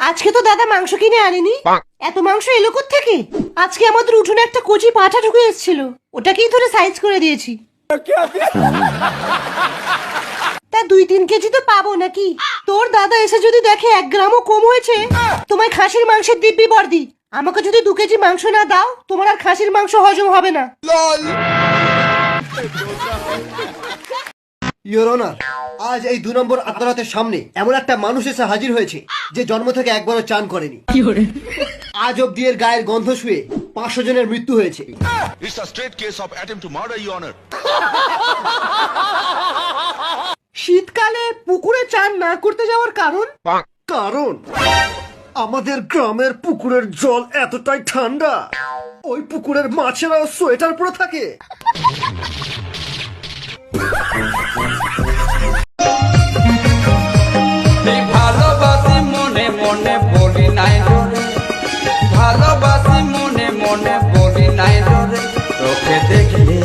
আজকে তো দাদা মাংস কিনে আনেনি, এত মাংস এলো থেকে? আজকে আমাদের উঠোনে একটা কচি পাঠা ঢুকে এসেছিল, ওটাকেই ধরে সাইজ করে দিয়েছি। তা 2-3 কেজি তো পাবো নাকি? তোর দাদা এসে যদি দেখে 1 গ্রামও কম হয়েছে, তোমায় খাসির মাংসের দিব্যি বর্দি। আমাকে যদি 2 কেজি মাংস না দাও, তোমার আর খাসির মাংস হজম হবে না। ইওর অনার, আজ এই 2 নম্বর আদালতের সামনে এমন একটা মানুষ এসে হাজির হয়েছে যে জন্ম থেকে একবারও চান করেনি। আজ অব্দি এর গায়ের গন্ধ শুয়ে 500 জনের মৃত্যু হয়েছে। It's a straight case of attempt to murder, Your Honor. শীতকালে পুকুরে চান না করতে যাওয়ার কারণ? কারণ আমাদের গ্রামের পুকুরের জল এতটাই ঠান্ডা, ওই পুকুরের মাছেরাও সোয়েটার পরে থাকে। ভালোবাসি মনে মনে বলি নাই রে, ভালোবাসি মনে মনে বলি নাই রে, তোকে দেখলে